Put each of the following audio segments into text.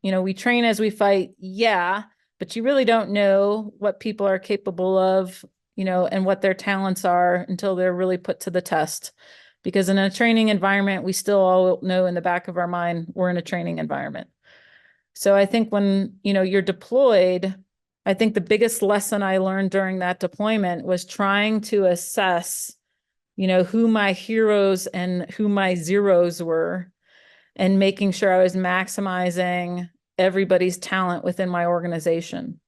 we train as we fight. Yeah, but you really don't know what people are capable of, and what their talents are until they're really put to the test. Because in a training environment, we still all know in the back of our mind, we're in a training environment. So I think when, you're deployed, I think the biggest lesson I learned during that deployment was trying to assess, who my heroes and who my zeros were, and making sure I was maximizing everybody's talent within my organization.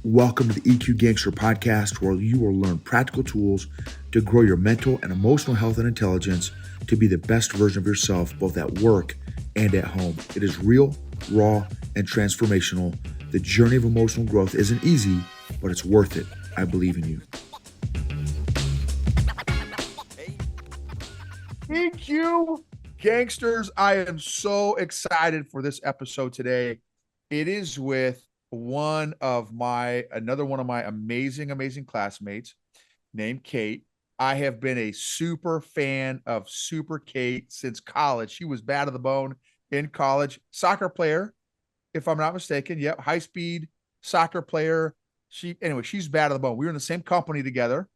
Welcome to the EQ Gangster podcast, where you will learn practical tools to grow your mental and emotional health and intelligence to be the best version of yourself, both at work and at home. It is real, raw, and transformational. The journey of emotional growth isn't easy, but it's worth it. I believe in you. EQ Gangsters, I am so excited for this episode today. It is with another one of my amazing classmates named Kate. I have been a super fan of Super Kate since college. She was bad to the bone in college. Soccer player, if I'm not mistaken. Yep, high speed soccer player. She's bad to the bone. We were in the same company together,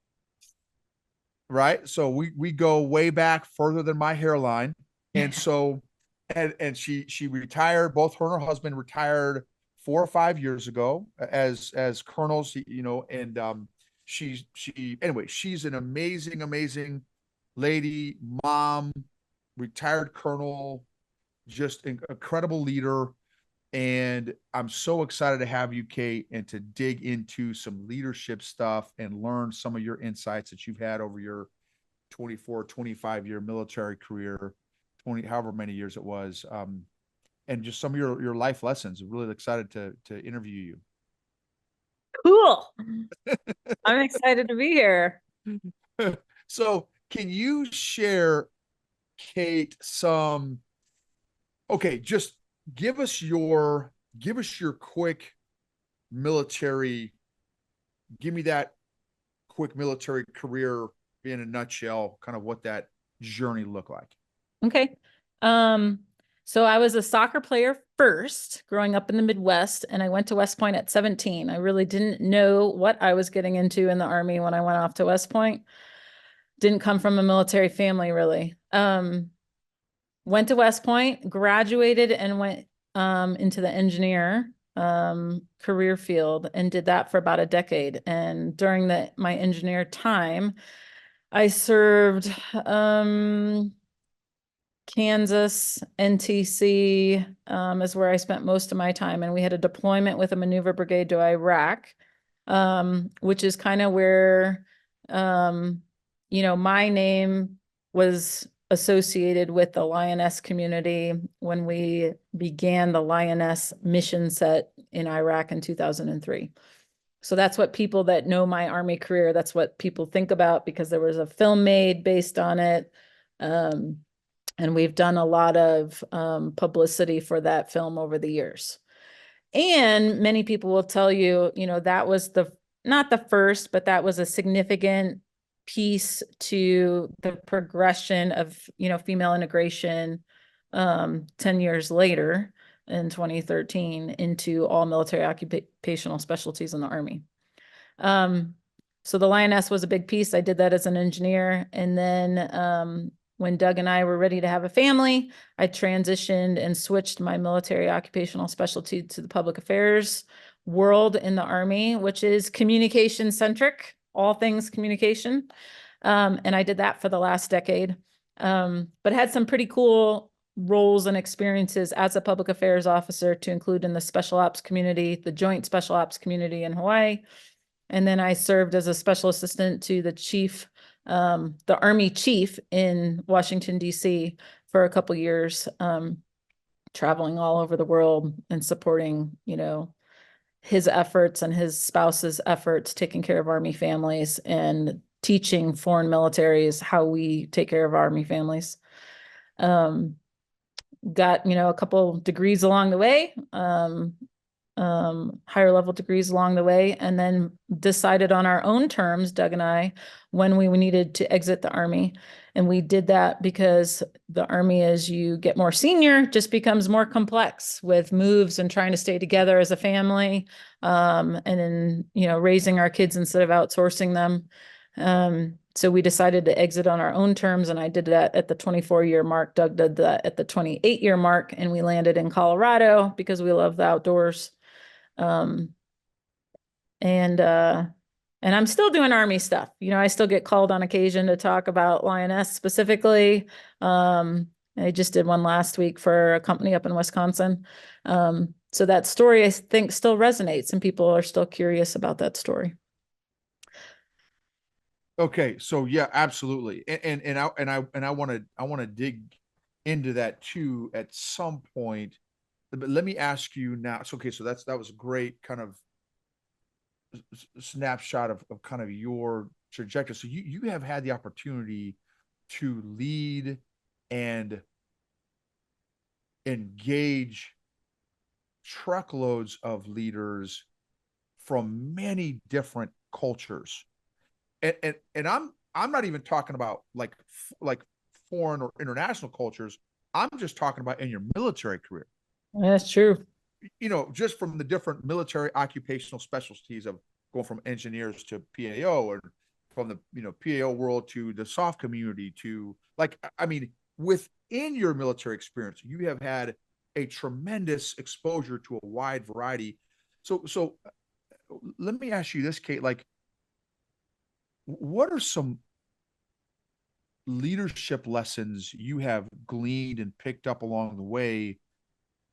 right? So we go way back, further than my hairline. And so and she retired. Both her and her husband retired 4 or 5 years ago as colonels, and she's an amazing lady, mom, retired colonel, just an incredible leader. And I'm so excited to have you, Kate, and to dig into some leadership stuff and learn some of your insights that you've had over your 24, 25-year military career, 20, however many years it was. And just some of your life lessons. I'm really excited to interview you. Cool. I'm excited to be here. So can you share, Kate, just give us your quick military, give me that quick military career in a nutshell, kind of what that journey looked like. Okay. So I was a soccer player first, growing up in the Midwest, and I went to West Point at 17. I really didn't know what I was getting into in the Army when I went off to West Point. Didn't come from a military family, really. Went to West Point, graduated, and went into the engineer career field, and did that for about a decade. And during my engineer time, I served Kansas, NTC is where I spent most of my time. And we had a deployment with a maneuver brigade to Iraq, which is kind of where, my name was associated with the Lionness community when we began the Lionness mission set in Iraq in 2003. So that's what people that know my Army career, that's what people think about, because there was a film made based on it. And we've done a lot of publicity for that film over the years. And many people will tell you, that was not the first, but that was a significant piece to the progression of, female integration 10 years later in 2013 into all military occupational specialties in the Army. So the Lioness was a big piece. I did that as an engineer. And then when Doug and I were ready to have a family, I transitioned and switched my military occupational specialty to the public affairs world in the Army, which is communication centric, all things communication. And I did that for the last decade, but had some pretty cool roles and experiences as a public affairs officer, to include in the special ops community, the joint special ops community in Hawaii. And then I served as a special assistant to the chief, the Army chief in Washington, D.C. for a couple years, traveling all over the world and supporting, his efforts and his spouse's efforts, taking care of Army families and teaching foreign militaries how we take care of Army families. Got, a couple degrees along the way. higher level degrees along the way, and then decided on our own terms, Doug and I, when we needed to exit the Army. And we did that because the Army, as you get more senior, just becomes more complex with moves and trying to stay together as a family, and then, raising our kids instead of outsourcing them. So we decided to exit on our own terms, and I did that at the 24-year mark. Doug did that at the 28-year mark, and we landed in Colorado because we love the outdoors. Um, and I'm still doing Army stuff. I still get called on occasion to talk about Lionness specifically. I just did one last week for a company up in Wisconsin. So that story, I think, still resonates, and people are still curious about that story. Okay, so yeah, absolutely. And I want to dig into that too at some point. But let me ask you now. So okay, so that was a great kind of snapshot of kind of your trajectory. So you have had the opportunity to lead and engage truckloads of leaders from many different cultures. And I'm not even talking about like foreign or international cultures. I'm just talking about in your military career. That's true. Just from the different military occupational specialties of going from engineers to PAO, or from the PAO world to the soft community to, like, I mean, within your military experience, you have had a tremendous exposure to a wide variety. So let me ask you this, Kate, like, what are some leadership lessons you have gleaned and picked up along the way,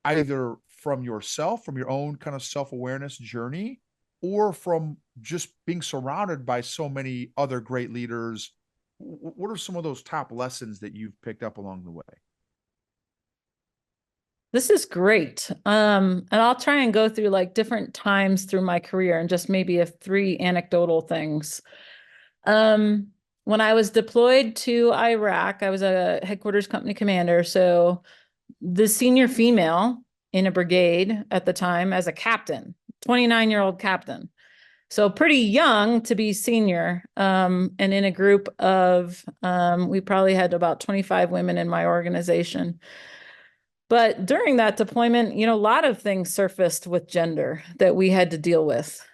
either from yourself, from your own kind of self-awareness journey, or from just being surrounded by so many other great leaders? What are some of those top lessons that you've picked up along the way? This is great. And I'll try and go through like different times through my career and just maybe three anecdotal things. When I was deployed to Iraq, I was a headquarters company commander. So the senior female in a brigade at the time as a captain, 29-year-old captain. So pretty young to be senior. And in a group of, we probably had about 25 women in my organization. But during that deployment, a lot of things surfaced with gender that we had to deal with.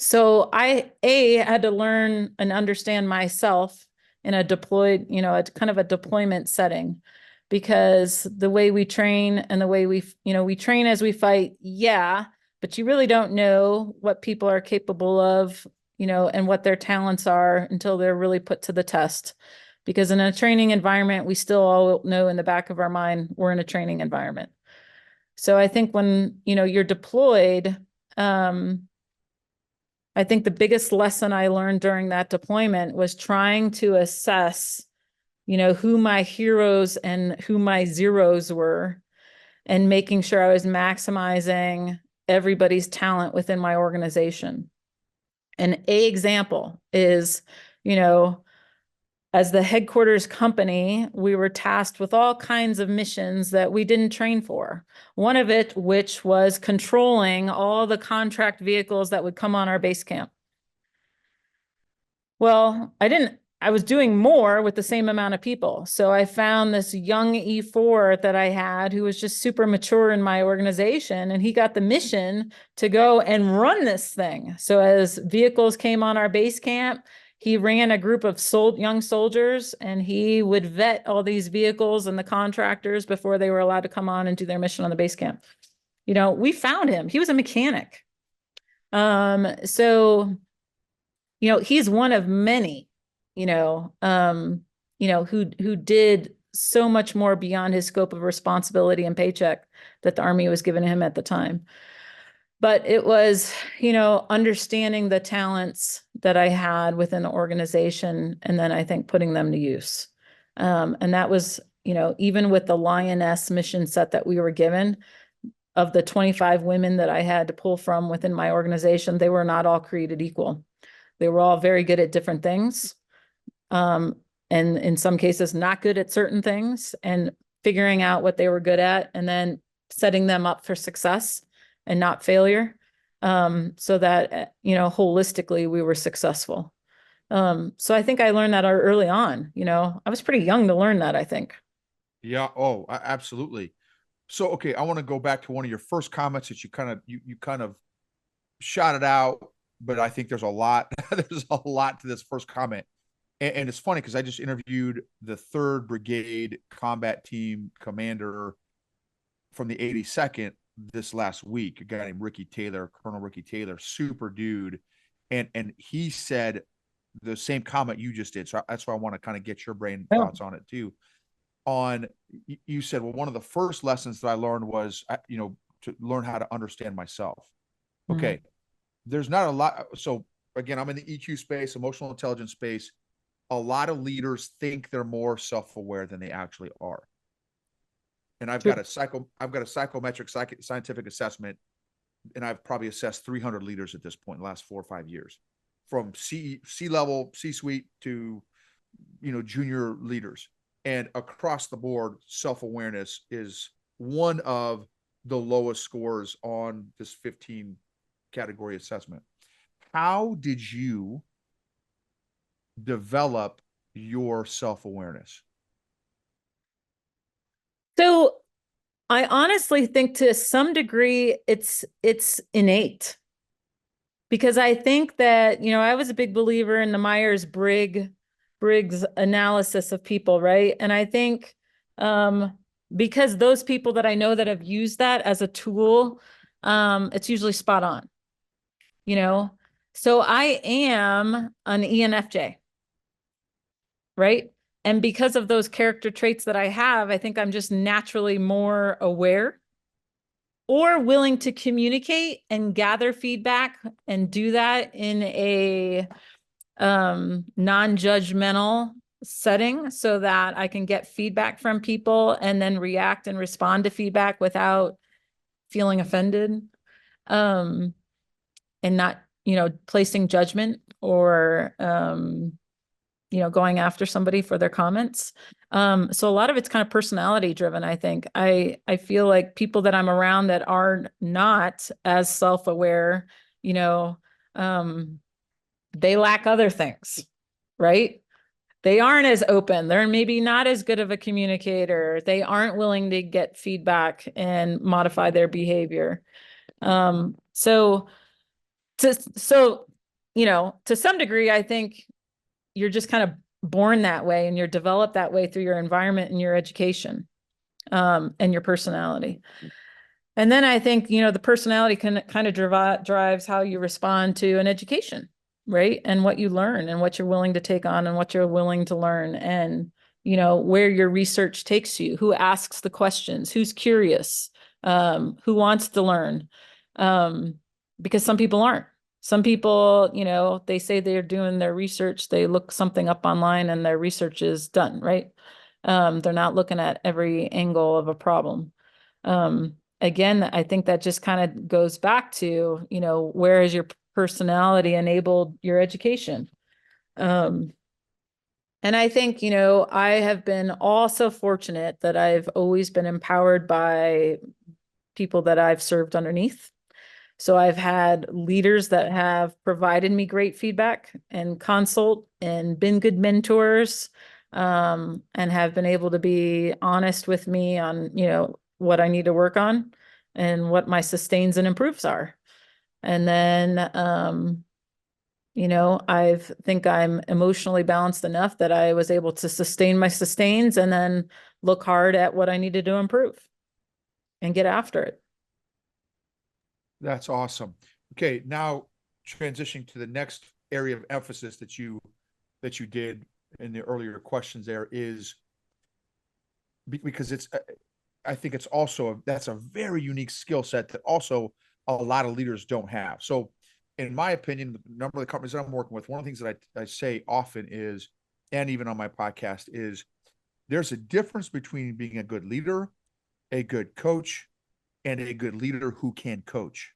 So I had to learn and understand myself in a deployed, a kind of a deployment setting, because the way we train and the way we train as we fight, yeah, but you really don't know what people are capable of, and what their talents are until they're really put to the test. Because in a training environment, we still all know in the back of our mind, we're in a training environment. So I think when, you're deployed, I think the biggest lesson I learned during that deployment was trying to assess, who my heroes and who my zeros were, and making sure I was maximizing everybody's talent within my organization. And an example is, as the headquarters company, we were tasked with all kinds of missions that we didn't train for. One of it, which was controlling all the contract vehicles that would come on our base camp. Well, I was doing more with the same amount of people. So I found this young E4 that I had who was just super mature in my organization, and he got the mission to go and run this thing. So as vehicles came on our base camp, he ran a group of young soldiers, and he would vet all these vehicles and the contractors before they were allowed to come on and do their mission on the base camp. We found him. He was a mechanic. So he's one of many, who did so much more beyond his scope of responsibility and paycheck that the Army was giving him at the time. But it was, understanding the talents that I had within the organization, and then I think putting them to use. And that was, even with the Lionness mission set that we were given, of the 25 women that I had to pull from within my organization, they were not all created equal. They were all very good at different things. And in some cases, not good at certain things, and figuring out what they were good at and then setting them up for success and not failure. So that, holistically we were successful. So I think I learned that early on. I was pretty young to learn that, I think. Yeah. Oh, absolutely. So, okay, I want to go back to one of your first comments that you kind of shot it out, but I think there's a lot, there's a lot to this first comment. And it's funny because I just interviewed the 3rd Brigade Combat Team Commander from the 82nd this last week, a guy named Ricky Taylor, Colonel Ricky Taylor, super dude. And he said the same comment you just did. So that's why I want to kind of get your brain thoughts on it too. You said, well, one of the first lessons that I learned was, to learn how to understand myself. Okay. Mm. There's not a lot. So again, I'm in the EQ space, emotional intelligence space. A lot of leaders think they're more self-aware than they actually are. And I've got a psychometric scientific assessment, and I've probably assessed 300 leaders at this point in the last 4 or 5 years, from C level, C-suite to, junior leaders. And across the board, self-awareness is one of the lowest scores on this 15 category assessment. How did you develop your self-awareness? So I honestly think to some degree it's innate, because I think that, I was a big believer in the Myers-Briggs analysis of people, right? And I think because those people that I know that have used that as a tool, it's usually spot on, you know? So I am an ENFJ, right? And because of those character traits that I have, I think I'm just naturally more aware or willing to communicate and gather feedback and do that in a non-judgmental setting, so that I can get feedback from people and then react and respond to feedback without feeling offended, and not, placing judgment or, going after somebody for their comments. So a lot of it's kind of personality driven, I think. I feel like people that I'm around that are not as self-aware, you know, um, they lack other things, right? They aren't as open. They're maybe not as good of a communicator. They aren't willing to get feedback and modify their behavior. So so, to some degree, I think you're just kind of born that way, and you're developed that way through your environment and your education, and your personality. And then I think, the personality can kind of drives how you respond to an education, right? And what you learn and what you're willing to take on and what you're willing to learn, and, where your research takes you, who asks the questions, who's curious, who wants to learn. Because some people aren't. Some people, they say they're doing their research, they look something up online and their research is done, right? They're not looking at every angle of a problem. Again, I think that just kind of goes back to, where has your personality enabled your education? And I think, I have been also fortunate that I've always been empowered by people that I've served underneath. So I've had leaders that have provided me great feedback and consult and been good mentors, and have been able to be honest with me on, what I need to work on and what my sustains and improves are. And then, I think I'm emotionally balanced enough that I was able to sustain my sustains and then look hard at what I needed to improve and get after it. That's awesome. Okay, now transitioning to the next area of emphasis that you did in the earlier questions there is because I think it's also that's a very unique skill set that also a lot of leaders don't have. So in my opinion, the number of the companies that I'm working with, one of the things that I say often is, and even on my podcast, is there's a difference between being a good leader, a good coach, and a good leader who can coach.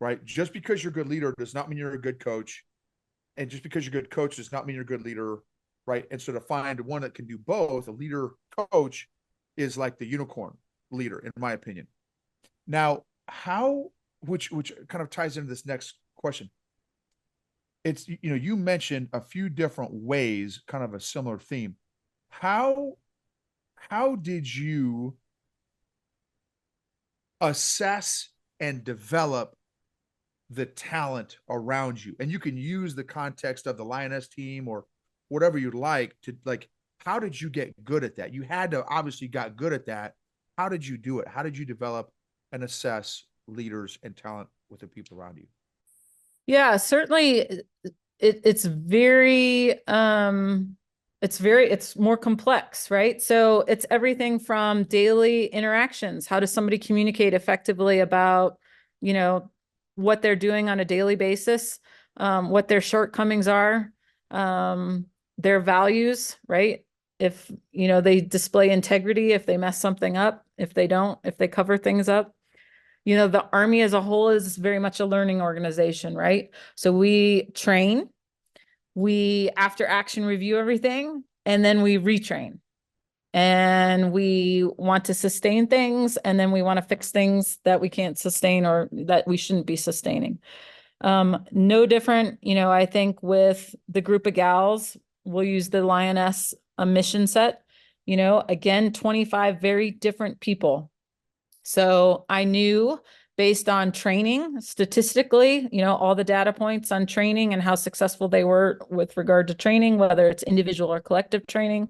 Right? Just because you're a good leader does not mean you're a good coach. And just because you're a good coach does not mean you're a good leader. Right? And so to find one that can do both, a leader coach is like the unicorn leader, in my opinion. Now, how, which kind of ties into this next question. It's, you mentioned a few different ways, kind of a similar theme. How how did you assess and develop the talent around you? And you can use the context of the Lionness team or whatever you'd like to, like, how did you get good at that? You had to obviously got good at that. How did you do it? How did you develop and assess leaders and talent with the people around you? Yeah, certainly it's very it's more complex, right? So it's everything from daily interactions. How does somebody communicate effectively about, you know, what they're doing on a daily basis, what their shortcomings are, their values, right? If, they display integrity, if they mess something up, if they don't, if they cover things up. The Army as a whole is very much a learning organization, right? So we train, we after action review everything, and then we retrain. And we want to sustain things, and then we want to fix things that we can't sustain or that we shouldn't be sustaining. No different, I think with the group of gals, we'll use the Lionness a mission set, again, 25 very different people. So I knew based on training, statistically, all the data points on training and how successful they were with regard to training, whether it's individual or collective training.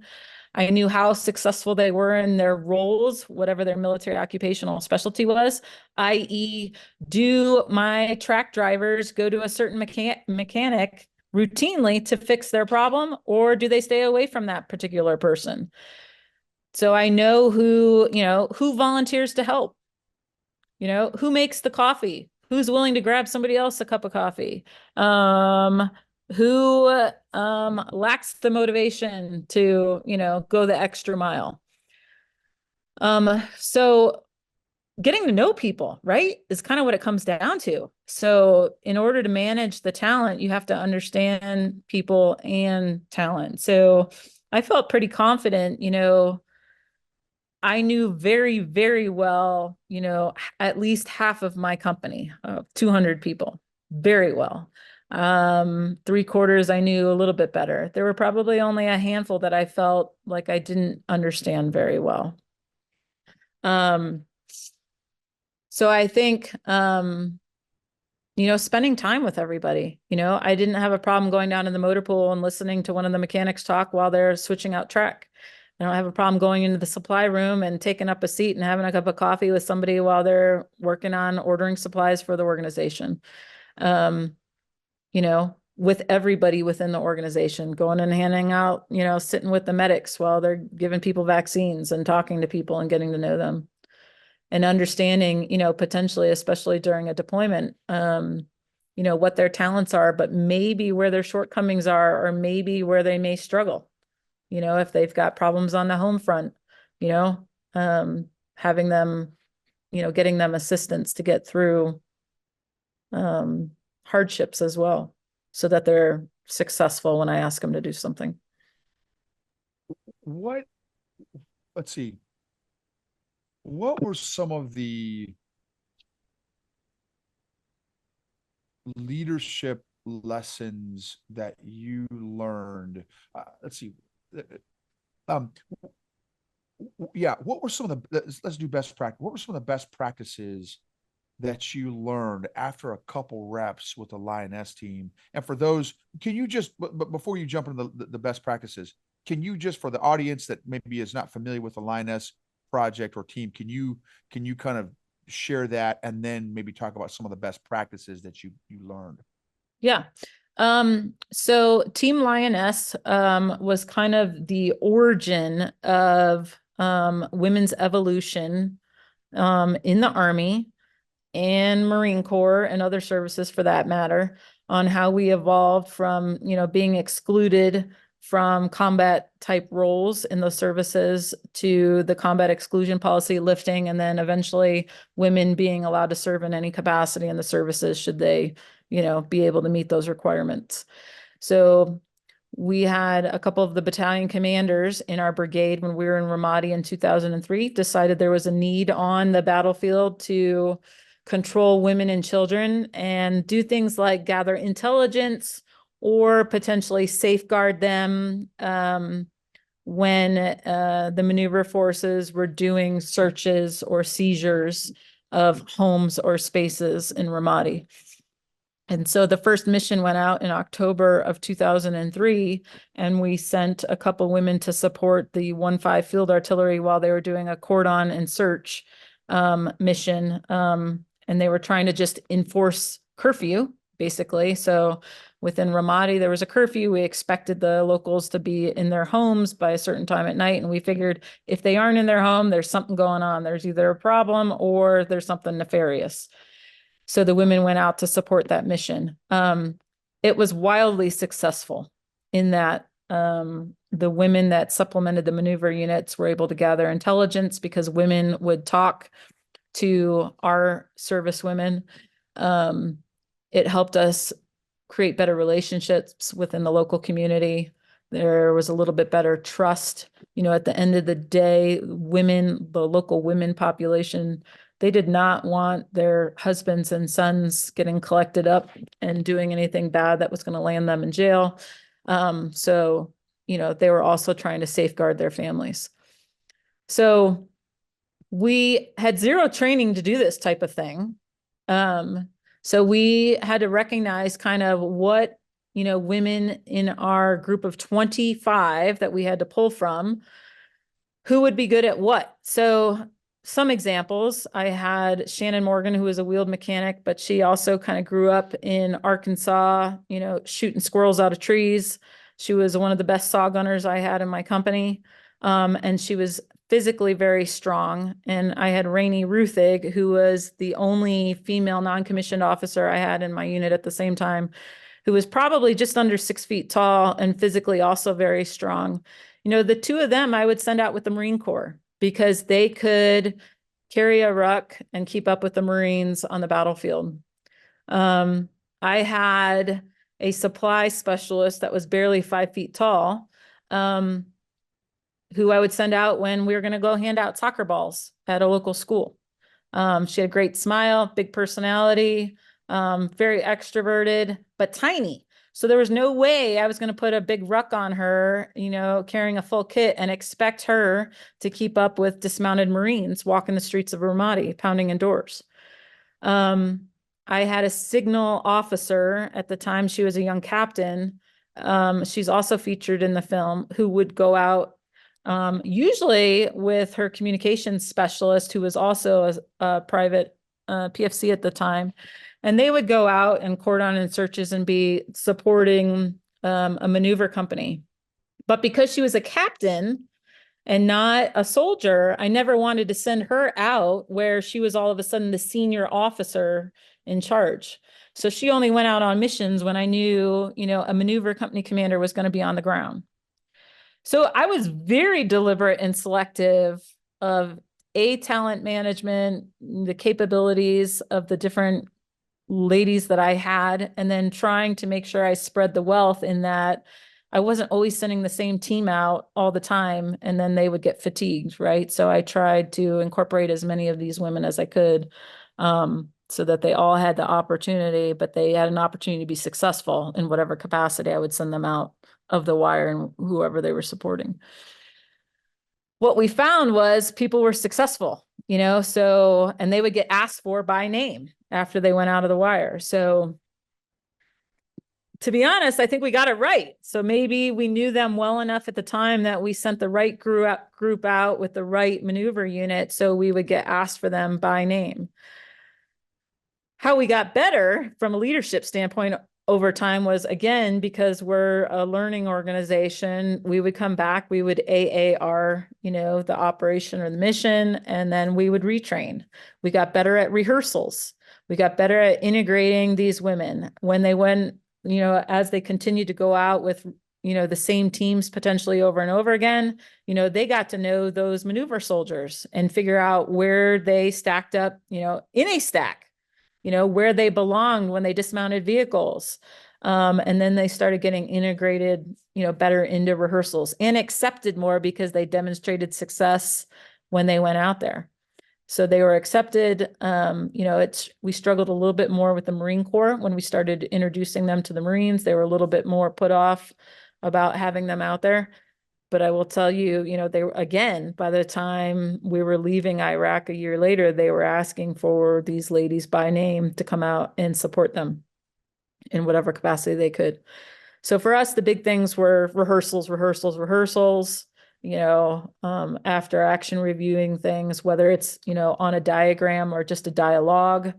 I knew how successful they were in their roles, whatever their military occupational specialty was, i.e., do my track drivers go to a certain mechanic routinely to fix their problem, or do they stay away from that particular person? So I know who volunteers to help, who makes the coffee, who's willing to grab somebody else a cup of coffee, who lacks the motivation to, go the extra mile. So getting to know people, right, is kind of what it comes down to. So in order to manage the talent, you have to understand people and talent. So I felt pretty confident, I knew very, very well, at least half of my company, 200 people, very well. Three-quarters I knew a little bit better. There were probably only a handful that I felt like I didn't understand very well. So I think, spending time with everybody, I didn't have a problem going down in the motor pool and listening to one of the mechanics talk while they're switching out track. I don't have a problem going into the supply room and taking up a seat and having a cup of coffee with somebody while they're working on ordering supplies for the organization. With everybody within the organization, going and handing out, sitting with the medics while they're giving people vaccines and talking to people and getting to know them and understanding, potentially, especially during a deployment, what their talents are, but maybe where their shortcomings are, or maybe where they may struggle. If they've got problems on the home front, having them, getting them assistance to get through hardships as well, so that they're successful when I ask them to do something. What, let's see, what were some of the leadership lessons that you learned? Let's see. Um, yeah, what were some of the, let's do best practice. What were some of the best practices that you learned after a couple reps with the Lionness team? And for those, can you just, but before you jump into the best practices, can you just, for the audience that maybe is not familiar with the Lionness project or team, can you kind of share that and then maybe talk about some of the best practices that you learned? Yeah. So Team Lionness was kind of the origin of women's evolution in the Army and Marine Corps and other services for that matter, on how we evolved from, being excluded from combat type roles in the services to the combat exclusion policy lifting, and then eventually women being allowed to serve in any capacity in the services should they, be able to meet those requirements. So we had a couple of the battalion commanders in our brigade when we were in Ramadi in 2003 decided there was a need on the battlefield to control women and children and do things like gather intelligence or potentially safeguard them when the maneuver forces were doing searches or seizures of homes or spaces in Ramadi. And so the first mission went out in October of 2003, and we sent a couple women to support the 1-5 Field Artillery while they were doing a cordon and search mission. And they were trying to just enforce curfew, basically. So within Ramadi, there was a curfew. We expected the locals to be in their homes by a certain time at night. And we figured if they aren't in their home, there's something going on. There's either a problem or there's something nefarious. So the women went out to support that mission. It was wildly successful in that the women that supplemented the maneuver units were able to gather intelligence because women would talk to our service women. It helped us create better relationships within the local community. There was a little bit better trust. You know, at the end of the day, women, the local women population, they did not want their husbands and sons getting collected up and doing anything bad that was going to land them in jail. So, you know, they were also trying to safeguard their families. So we had zero training to do this type of thing. So we had to recognize kind of what, you know, women in our group of 25 that we had to pull from, who would be good at what. So some examples, I had Shannon Morgan, who was a wheeled mechanic, but she also kind of grew up in Arkansas, you know, shooting squirrels out of trees. She was one of the best saw gunners I had in my company. And she was physically very strong. And I had Rainey Ruthig, who was the only female non-commissioned officer I had in my unit at the same time, who was probably just under 6 feet tall and physically also very strong. You know, the two of them I would send out with the Marine Corps because they could carry a ruck and keep up with the Marines on the battlefield. I had a supply specialist that was barely 5 feet tall, who I would send out when we were going to go hand out soccer balls at a local school. She had a great smile, big personality, very extroverted, but tiny. So there was no way I was going to put a big ruck on her, you know, carrying a full kit and expect her to keep up with dismounted Marines walking the streets of Ramadi, pounding in doors. I had a signal officer at the time. She was a young captain. She's also featured in the film, who would go out usually with her communications specialist, who was also a private PFC at the time. And they would go out and cordon and searches and be supporting a maneuver company. But because she was a captain and not a soldier, I never wanted to send her out where she was all of a sudden the senior officer in charge. So she only went out on missions when I knew, you know, a maneuver company commander was going to be on the ground. So I was very deliberate and selective of talent management, the capabilities of the different ladies that I had, and then trying to make sure I spread the wealth in that I wasn't always sending the same team out all the time, and then they would get fatigued, right? So I tried to incorporate as many of these women as I could, so that they all had the opportunity, but they had an opportunity to be successful in whatever capacity I would send them out of the wire and whoever they were supporting. What we found was people were successful, you know, so, and they would get asked for by name after they went out of the wire. So to be honest, I think we got it right. So maybe we knew them well enough at the time that we sent the right group out with the right maneuver unit, so we would get asked for them by name. How we got better from a leadership standpoint over time was, again, because we're a learning organization, we would come back, we would AAR, you know, the operation or the mission, and then we would retrain. We got better at rehearsals. We got better at integrating these women when they went, you know, as they continued to go out with, you know, the same teams potentially over and over again, you know, they got to know those maneuver soldiers and figure out where they stacked up, you know, in a stack, you know, where they belonged when they dismounted vehicles. And then they started getting integrated, you know, better into rehearsals and accepted more because they demonstrated success when they went out there. So they were accepted. We struggled a little bit more with the Marine Corps when we started introducing them to the Marines. They were a little bit more put off about having them out there. But I will tell you, they were, again, by the time we were leaving Iraq a year later, they were asking for these ladies by name to come out and support them in whatever capacity they could. So for us, the big things were rehearsals, rehearsals, rehearsals, after action reviewing things, whether it's, on a diagram or just a dialogue,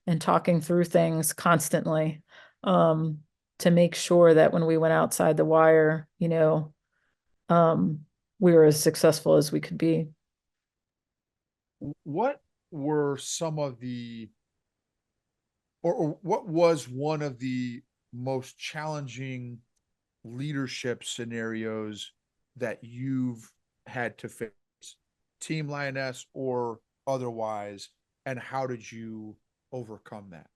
and talking through things constantly, to make sure that when we went outside the wire, we were as successful as we could be. What were some of the, or what was one of the most challenging leadership scenarios that you've had to face, Team Lioness or otherwise, and how did you overcome that?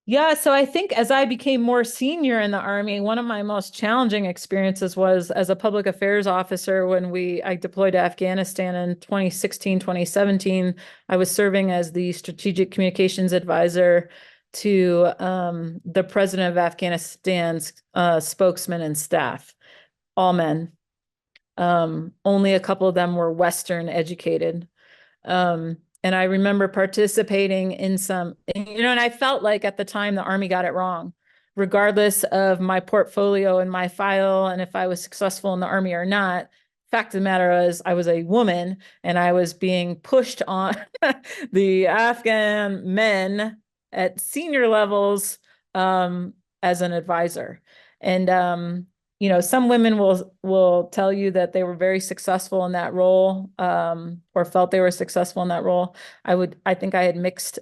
Yeah, so I think as I became more senior in the Army, one of my most challenging experiences was as a public affairs officer when I deployed to Afghanistan in 2016, 2017. I was serving as the strategic communications advisor to the president of Afghanistan's spokesman and staff, all men. Only a couple of them were Western educated. And I remember participating in and I felt like at the time the Army got it wrong, regardless of my portfolio and my file, and if I was successful in the Army or not. Fact of the matter is, I was a woman and I was being pushed on the Afghan men at senior levels as an advisor. And some women will tell you that they were very successful in that role, or felt they were successful in that role. I think I had mixed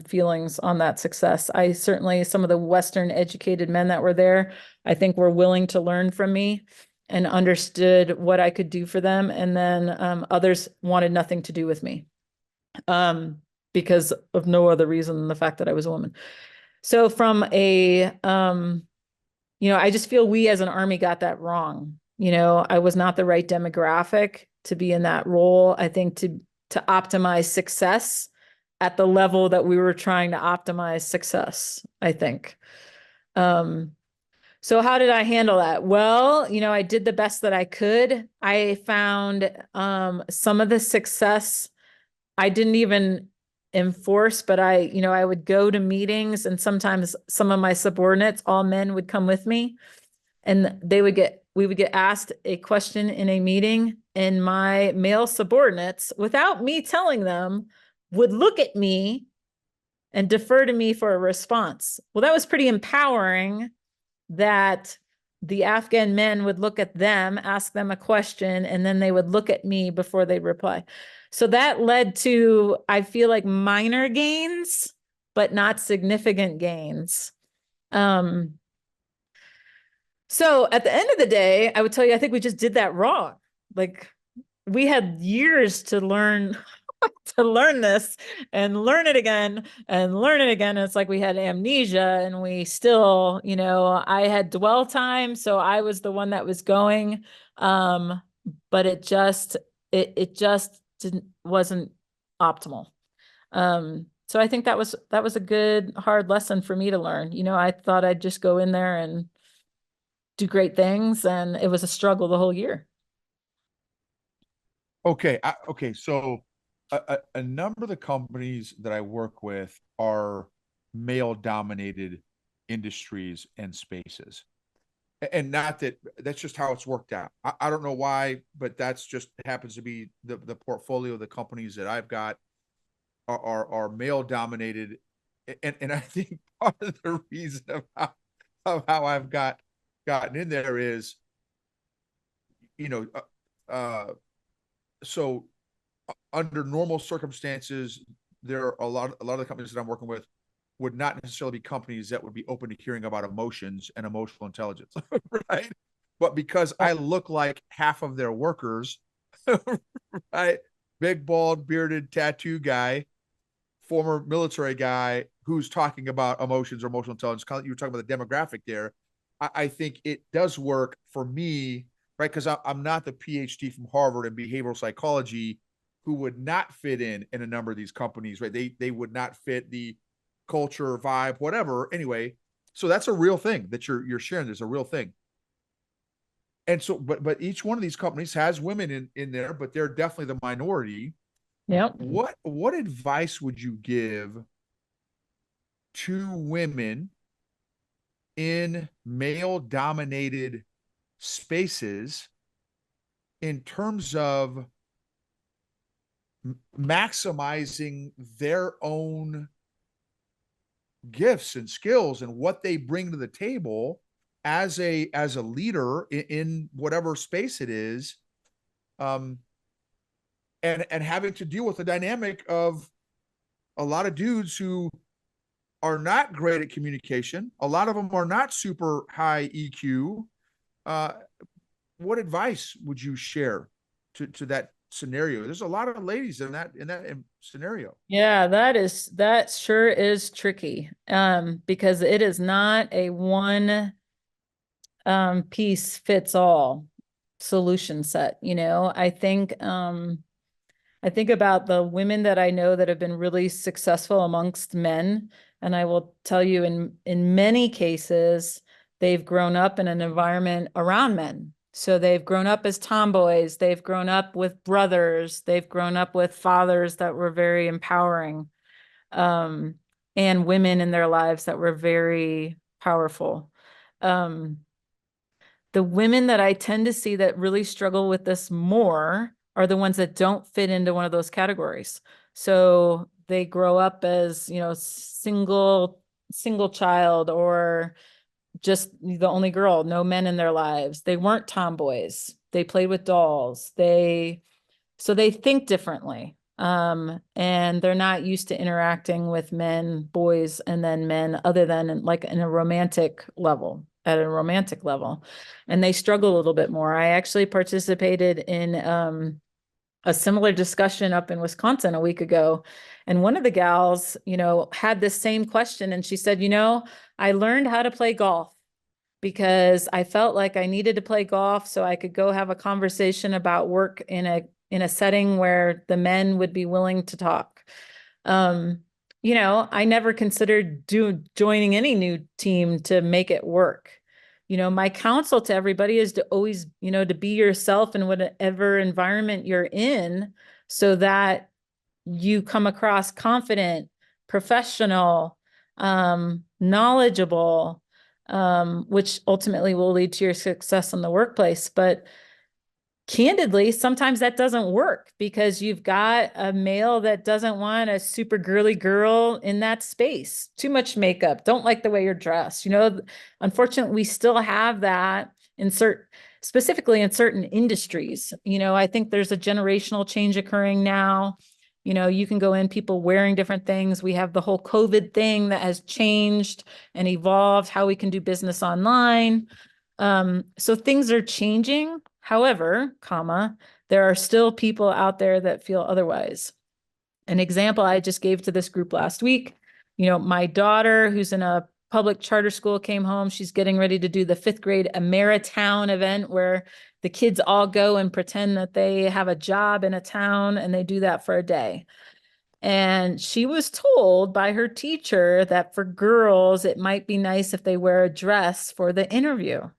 feelings on that success. I certainly, some of the Western educated men that were there, I think were willing to learn from me and understood what I could do for them. And then others wanted nothing to do with me because of no other reason than the fact that I was a woman. So from I just feel we as an Army got that wrong. I was not the right demographic to be in that role. I think to optimize success at the level that we were trying to optimize success, I think. So how did I handle that? Well, I did the best that I could. I found some of the success I didn't even enforce, but I would go to meetings, and sometimes some of my subordinates, all men, would come with me, and we would get asked a question in a meeting, and my male subordinates, without me telling them, would look at me and defer to me for a response. Well, that was pretty empowering that the Afghan men would look at them, ask them a question, and then they would look at me before they'd reply. So that led to, I feel like, minor gains, but not significant gains. So at the end of the day, I would tell you, I think we just did that wrong. Like, we had years to learn to learn this and learn it again and learn it again. And it's like we had amnesia, and we still, I had dwell time, so I was the one that was going. But it just wasn't optimal. So I think that was a good hard lesson for me to learn. I thought I'd just go in there and do great things, and it was a struggle the whole year. Okay. So a number of the companies that I work with are male dominated industries and spaces. And not that that's just how it's worked out. I don't know why, but that's just happens to be the portfolio of the companies that I've got are male dominated. And I think part of the reason of how I've gotten in there is, you know, so under normal circumstances, there are a lot of the companies that I'm working with would not necessarily be companies that would be open to hearing about emotions and emotional intelligence, right? But because I look like half of their workers, right? Big, bald, bearded, tattoo guy, former military guy who's talking about emotions or emotional intelligence. You were talking about the demographic there. I think it does work for me, right? Because I'm not the PhD from Harvard in behavioral psychology who would not fit in a number of these companies, right? They would not fit the culture, vibe, whatever. Anyway, so that's a real thing that you're sharing. There's a real thing. And so, but each one of these companies has women in there, but they're definitely the minority. Yep. What advice would you give to women in male dominated spaces in terms of maximizing their own gifts and skills and what they bring to the table as a leader in whatever space it is, um and having to deal with the dynamic of a lot of dudes who are not great at communication. A lot of them are not super high EQ. uh what advice would you share to that scenario? There's a lot of ladies in that scenario. Yeah, that sure is tricky. Because it is not a one piece fits all solution set. I think about the women that I know that have been really successful amongst men, and I will tell you in many cases they've grown up in an environment around men. So they've grown up as tomboys, they've grown up with brothers, they've grown up with fathers that were very empowering, um, and women in their lives that were very powerful. Um, the women that I tend to see that really struggle with this more are the ones that don't fit into one of those categories. So they grow up as, single child, or just the only girl, no men in their lives. They weren't tomboys. They played with dolls. So they think differently. And they're not used to interacting with men, boys, and then men, other than like in a romantic level, at a romantic level. And they struggle a little bit more. I actually participated in a similar discussion up in Wisconsin a week ago. And one of the gals, had this same question. And she said, I learned how to play golf because I felt like I needed to play golf so I could go have a conversation about work in a setting where the men would be willing to talk. Um, I never considered joining any new team to make it work. My counsel to everybody is to always, to be yourself in whatever environment you're in, so that you come across confident, professional, knowledgeable, which ultimately will lead to your success in the workplace. But candidly, sometimes that doesn't work because you've got a male that doesn't want a super girly girl in that space. Too much makeup, don't like the way you're dressed. Unfortunately, we still have that specifically in certain industries. I think there's a generational change occurring now. You can go in, people wearing different things. We have the whole COVID thing that has changed and evolved how we can do business online. So things are changing. However, there are still people out there that feel otherwise. An example I just gave to this group last week, my daughter, who's in a public charter school, came home. She's getting ready to do the 5th grade Ameritown event where the kids all go and pretend that they have a job in a town, and they do that for a day. And she was told by her teacher that for girls, it might be nice if they wear a dress for the interview.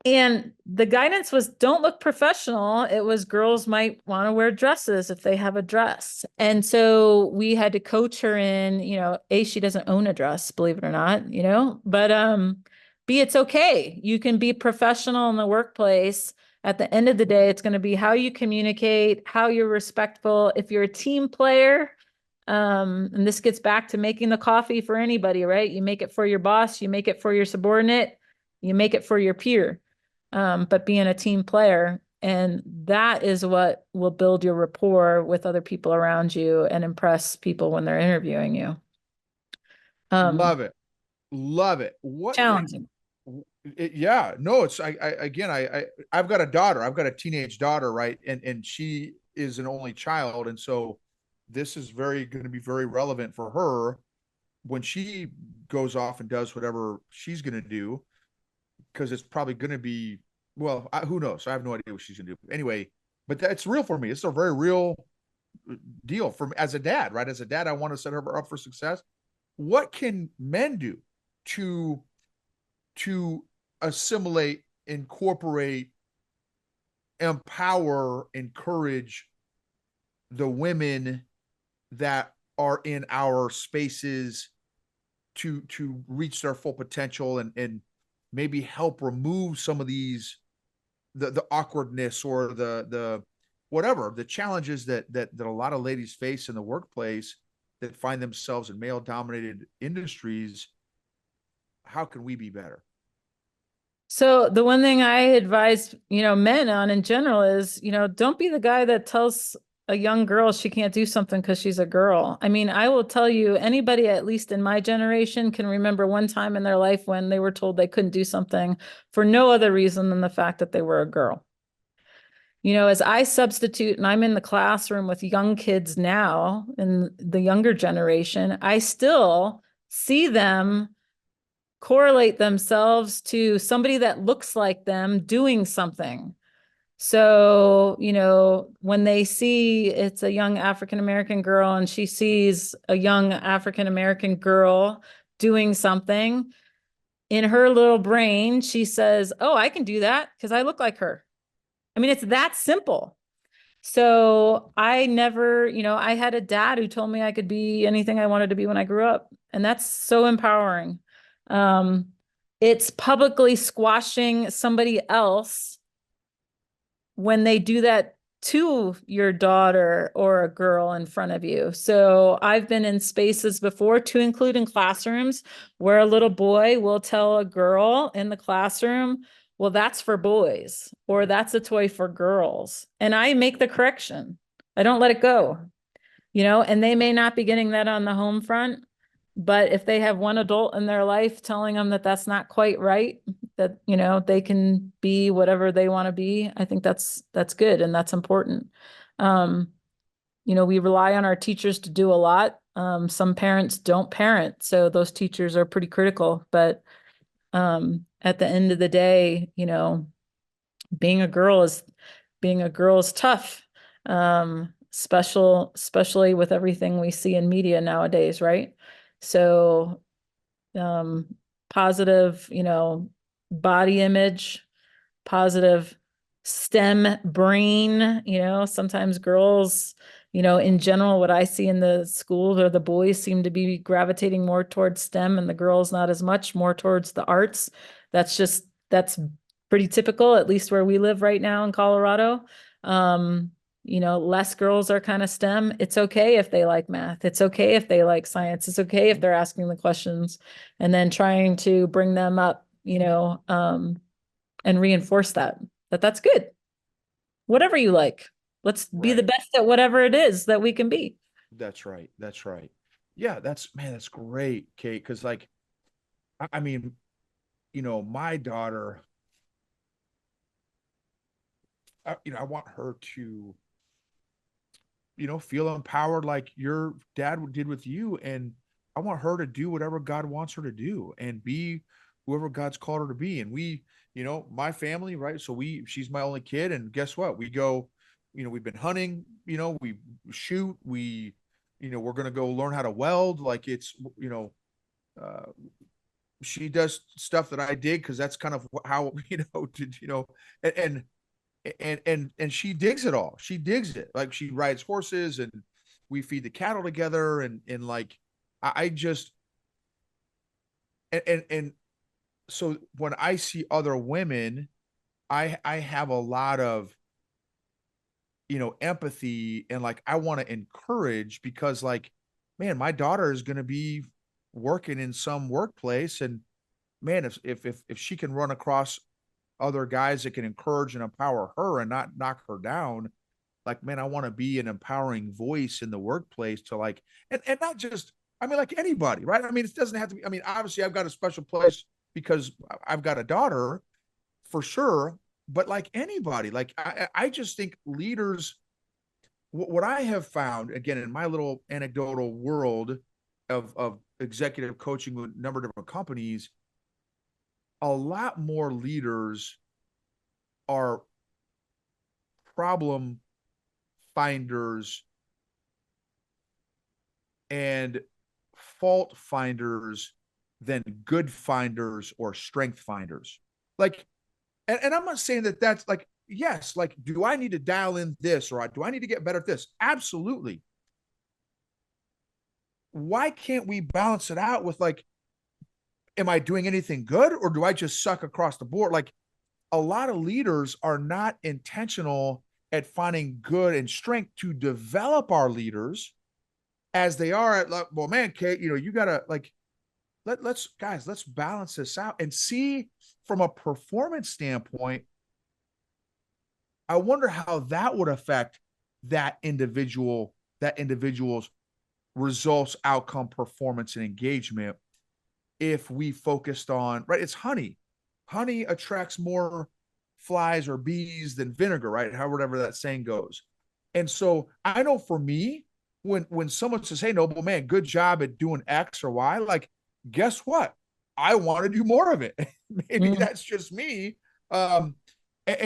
And the guidance was, don't look professional. It was, girls might want to wear dresses if they have a dress. And so we had to coach her in, she doesn't own a dress, believe it or not, but B, it's okay. You can be professional in the workplace. At the end of the day, it's going to be how you communicate, how you're respectful. If you're a team player, and this gets back to making the coffee for anybody, right? You make it for your boss, you make it for your subordinate, you make it for your peer. But being a team player, and that is what will build your rapport with other people around you and impress people when they're interviewing you. Love it. Love it. Challenging. Yeah, no, it's again, I've got a daughter. I've got a teenage daughter, right? And she is an only child. And so this is going to be very relevant for her when she goes off and does whatever she's going to do, because it's probably going to be, well, who knows? I have no idea what she's going to do. Anyway, but that's real for me. It's a very real deal for me as a dad, right? As a dad, I want to set her up for success. What can men do to to assimilate, incorporate, empower, encourage the women that are in our spaces to reach their full potential and maybe help remove some of these the awkwardness or the whatever the challenges that a lot of ladies face in the workplace that find themselves in male dominated industries. How can we be better? So the one thing I advise, men on in general is, don't be the guy that tells a young girl she can't do something because she's a girl. I mean, I will tell you, anybody, at least in my generation, can remember one time in their life when they were told they couldn't do something for no other reason than the fact that they were a girl. As I substitute and I'm in the classroom with young kids now in the younger generation, I still see them correlate themselves to somebody that looks like them doing something. So, when they see it's a young African American girl and she sees a young African American girl doing something, in her little brain, she says, "Oh, I can do that because I look like her." I mean, it's that simple. So I never, I had a dad who told me I could be anything I wanted to be when I grew up. And that's so empowering. Um, it's publicly squashing somebody else when they do that to your daughter or a girl in front of you. So I've been in spaces before, to include in classrooms, where a little boy will tell a girl in the classroom, well, that's for boys, or that's a toy for girls. And I make the correction. I don't let it go, and they may not be getting that on the home front, but if they have one adult in their life telling them that that's not quite right, that, they can be whatever they want to be, I think that's good and that's important. Um, we rely on our teachers to do a lot. Some parents don't parent, so those teachers are pretty critical, but at the end of the day, being a girl is being a girl is tough. Especially with everything we see in media nowadays, right? So, um, positive, body image, positive STEM brain, sometimes girls, in general, what I see in the schools or the boys seem to be gravitating more towards STEM and the girls not as much, more towards the arts. That's pretty typical, at least where we live right now in Colorado. Um, less girls are kind of STEM. It's okay if they like math. It's okay if they like science. It's okay if they're asking the questions and then trying to bring them up, and reinforce that's good. Whatever you like. Let's be the Right. best at whatever it is that we can be. That's right. That's right. Yeah, that's man, that's great, Kate. Because like, I mean, my daughter, I want her to, feel empowered like your dad did with you. And I want her to do whatever God wants her to do and be whoever God's called her to be. And my family, right? So she's my only kid. And guess what? We go, we've been hunting, we shoot, we're going to go learn how to weld. Like it's, uh, she does stuff that I dig because that's kind of how, and and she digs it all. She digs it. Like she rides horses and we feed the cattle together and like I just and so when I see other women, I have a lot of empathy and like I want to encourage because like man, my daughter is going to be working in some workplace and man, if she can run across other guys that can encourage and empower her and not knock her down, like man, I want to be an empowering voice in the workplace to like and not just I mean like anybody, right? I mean it doesn't have to be, I mean obviously I've got a special place because I've got a daughter for sure, but like anybody, like I just think leaders, what I have found again in my little anecdotal world of executive coaching with a number of different companies, a lot more leaders are problem finders and fault finders than good finders or strength finders. Like, and I'm not saying that that's like, yes, like, do I need to dial in this or do I need to get better at this? Absolutely. Why can't we balance it out with like, am I doing anything good or do I just suck across the board? Like, a lot of leaders are not intentional at finding good and strength to develop our leaders as they are at like, well, man, Kate, you gotta like, let's guys, let's balance this out and see from a performance standpoint. I wonder how that would affect that individual's results, outcome, performance, and engagement if we focused on, right? It's honey. Honey attracts more flies or bees than vinegar, right? How whatever that saying goes. And so I know for me, when someone says, "Hey, noble man, good job at doing X or Y," like, guess what? I want to do more of it. Maybe that's just me. And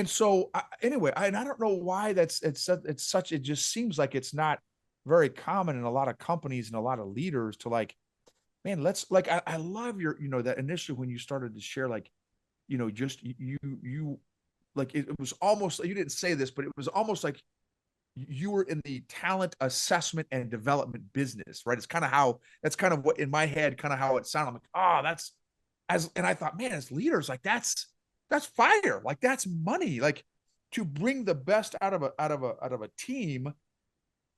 so anyway, and I don't know why it's such. It just seems like it's not very common in a lot of companies and a lot of leaders to like, man, let's like, I love your, that initially when you started to share, like, just you like, it was almost, you didn't say this, but it was almost like you were in the talent assessment and development business, right? That's kind of what in my head, kind of how it sounded. I'm like, oh, and I thought, man, as leaders, like that's fire. Like that's money. Like to bring the best out of a team.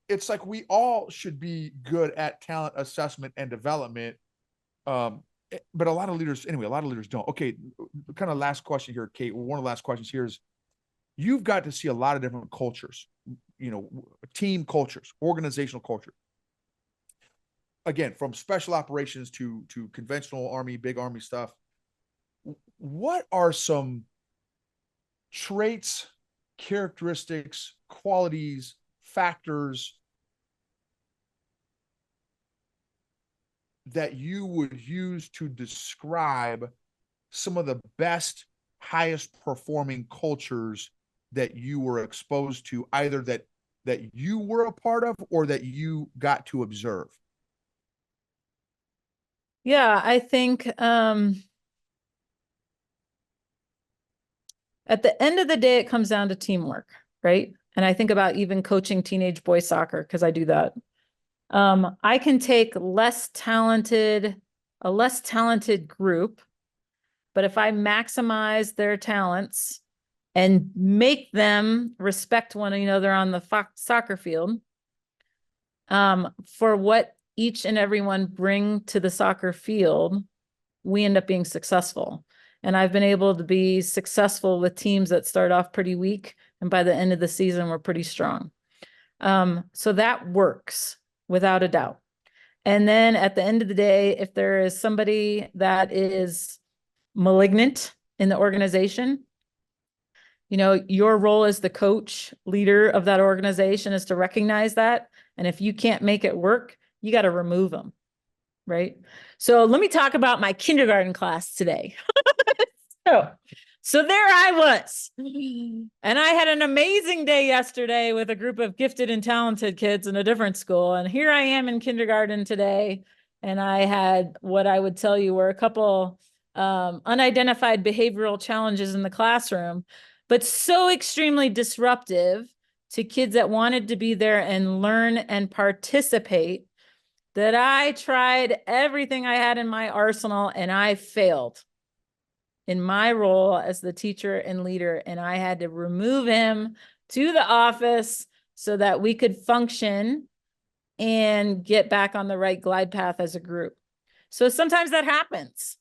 It's like we all should be good at talent assessment and development. But a lot of leaders don't. Okay, kind of last question here, Kate. One of the last questions here is, you've got to see a lot of different cultures, team cultures, organizational culture. Again, from special operations to conventional army, big army stuff. What are some traits, characteristics, qualities, factors that you would use to describe some of the best, highest performing cultures that you were exposed to, either that you were a part of or that you got to observe? Yeah, I think at the end of the day, it comes down to teamwork, right? And I think about even coaching teenage boys soccer, because I do that. I can take a less talented group, but if I maximize their talents and make them respect one another on the soccer field, for what each and everyone bring to the soccer field, we end up being successful. And I've been able to be successful with teams that start off pretty weak, and by the end of the season, we're pretty strong. So that works without a doubt. And then at the end of the day, if there is somebody that is malignant in the organization, your role as the coach, leader of that organization is to recognize that. And if you can't make it work, you got to remove them, right? So let me talk about my kindergarten class today. So there I was. And I had an amazing day yesterday with a group of gifted and talented kids in a different school. And here I am in kindergarten today. And I had what I would tell you were a couple unidentified behavioral challenges in the classroom, but so extremely disruptive to kids that wanted to be there and learn and participate that I tried everything I had in my arsenal and I failed in my role as the teacher and leader. And I had to remove him to the office so that we could function and get back on the right glide path as a group. So sometimes that happens,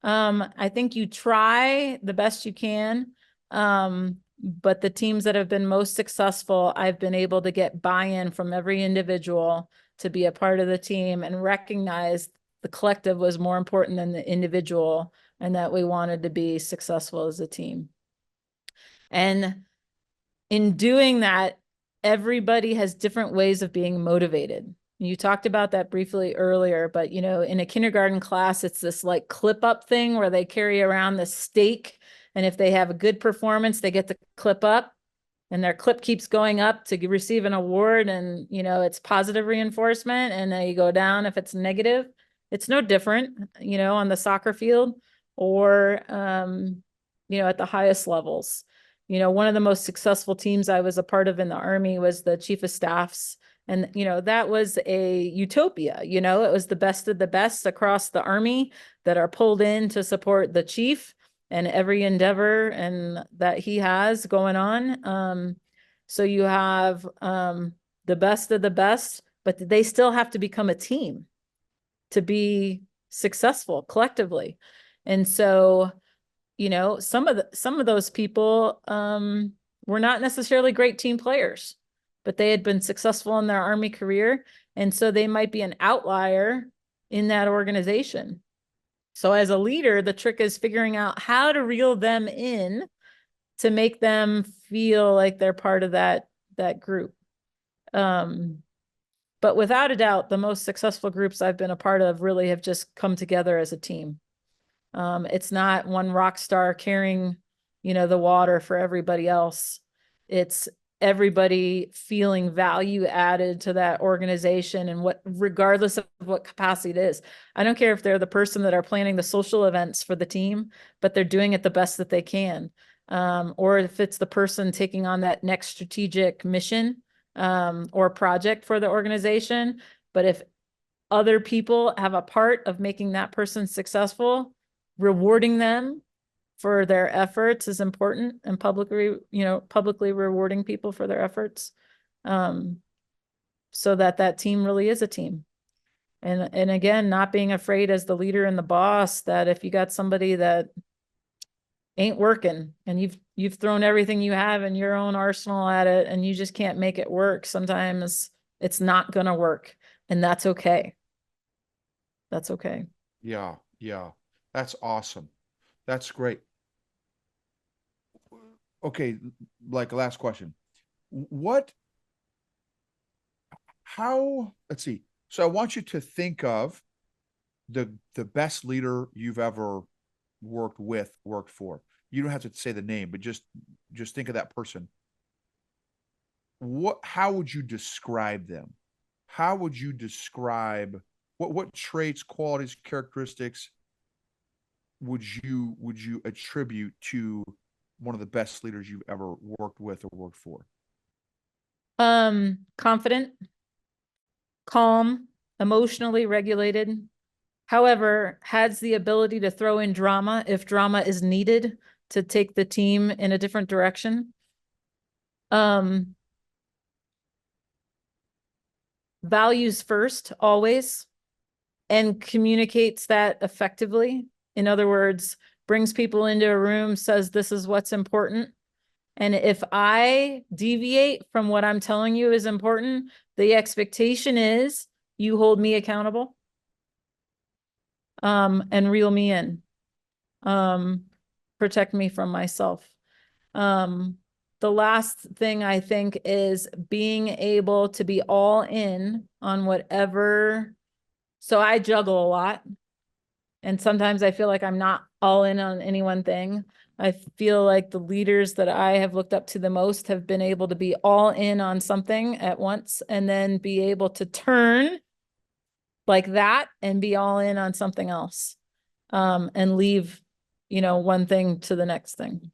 I think you try the best you can. But the teams that have been most successful, I've been able to get buy-in from every individual to be a part of the team and recognize the collective was more important than the individual, and that we wanted to be successful as a team. And in doing that, everybody has different ways of being motivated. You talked about that briefly earlier, but in a kindergarten class, it's this like clip up thing where they carry around the stake. And if they have a good performance, they get the clip up. and their clip keeps going up to receive an award, and it's positive reinforcement, and then you go down if it's negative. It's no different, on the soccer field or at the highest levels. One of the most successful teams I was a part of in the Army was the Chief of Staffs. And, that was a utopia. It was the best of the best across the Army that are pulled in to support the chief and every endeavor and that he has going on. So you have the best of the best, but they still have to become a team to be successful collectively. And so, some of those people were not necessarily great team players, but they had been successful in their Army career. And so they might be an outlier in that organization. So as a leader, the trick is figuring out how to reel them in to make them feel like they're part of that group. But without a doubt, the most successful groups I've been a part of really have just come together as a team. It's not one rock star carrying, the water for everybody else. It's everybody feeling value added to that organization, and regardless of what capacity it is. I don't care if they're the person that are planning the social events for the team, but they're doing it the best that they can. Or if it's the person taking on that next strategic mission, or project for the organization. But if other people have a part of making that person successful, rewarding them for their efforts is important, and publicly rewarding people for their efforts, so that team really is a team. And again, not being afraid as the leader and the boss, that if you got somebody that ain't working and you've thrown everything you have in your own arsenal at it and you just can't make it work, sometimes it's not going to work, and that's okay. That's okay. Yeah. Yeah. That's awesome. That's great. Okay. Like last question. Let's see. So I want you to think of the best leader you've ever worked for. You don't have to say the name, but just think of that person. How would you describe them? How would you describe what traits, qualities, characteristics would you attribute to one of the best leaders you've ever worked with or worked for? Confident, calm, emotionally regulated, however, has the ability to throw in drama if drama is needed to take the team in a different direction. Values first, always, and communicates that effectively. In other words, brings people into a room, says this is what's important. And if I deviate from what I'm telling you is important, the expectation is you hold me accountable, and reel me in, protect me from myself. The last thing I think is being able to be all in on whatever. So I juggle a lot, and sometimes I feel like I'm not all in on any one thing. I feel like the leaders that I have looked up to the most have been able to be all in on something at once, and then be able to turn like that and be all in on something else, and leave, one thing to the next thing.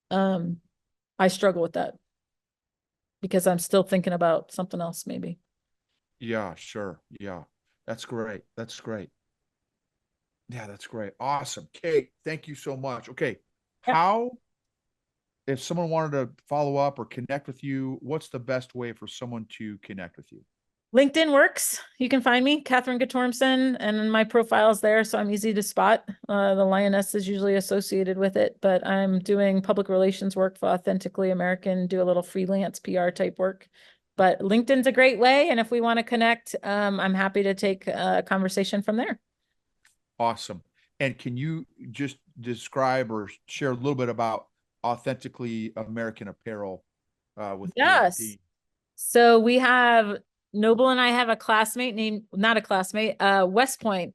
I struggle with that because I'm still thinking about something else, maybe. Yeah, sure. Yeah. That's great. That's great. Yeah, that's great. Awesome. Kate, thank you so much. Okay. Yeah. How, if someone wanted to follow up or connect with you, what's the best way for someone to connect with you? LinkedIn works. You can find me, Katherine Guttormsen, and my profile's there, so I'm easy to spot. The Lionness is usually associated with it, but I'm doing public relations work for Authentically American, do a little freelance PR type work. But LinkedIn's a great way, and if we want to connect, I'm happy to take a conversation from there. Awesome. And can you just describe or share a little bit about Authentically American Apparel with you and the Yes. team? So we have Noble and I have a classmate named, not a classmate, West Point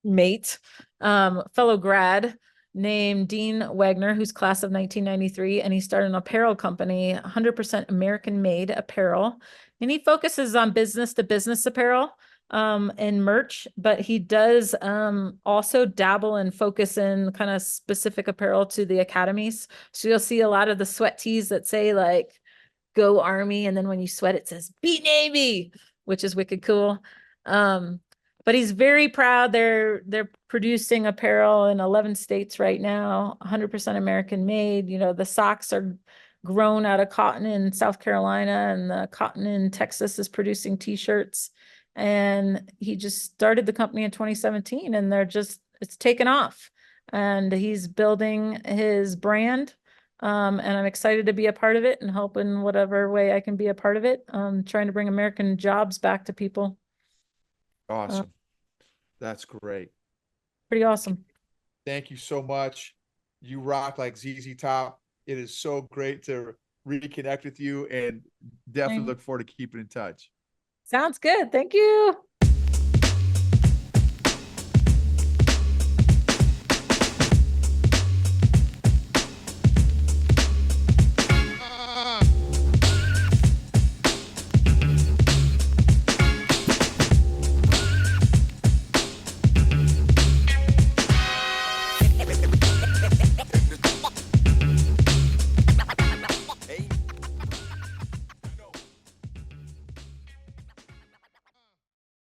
mate, fellow grad named Dean Wagner, who's class of 1993, and he started an apparel company, 100% American made apparel. And he focuses on business to business apparel and merch, but he does also dabble and focus in kind of specific apparel to the academies. So you'll see a lot of the sweat tees that say like "Go Army," and then when you sweat, it says "Beat Navy," which is wicked cool. But he's very proud. They're producing apparel in 11 states right now, 100% American made. You know, the socks are grown out of cotton in South Carolina, and the cotton in Texas is producing t-shirts. And he just started the company in 2017, and it's taken off. And he's building his brand. And I'm excited to be a part of it and help in whatever way I can be a part of it. Trying to bring American jobs back to people. Awesome. That's great. Pretty awesome. Thank you so much. You rock like ZZ Top. It is so great to reconnect with you, and definitely look forward to keeping in touch. Sounds good. Thank you.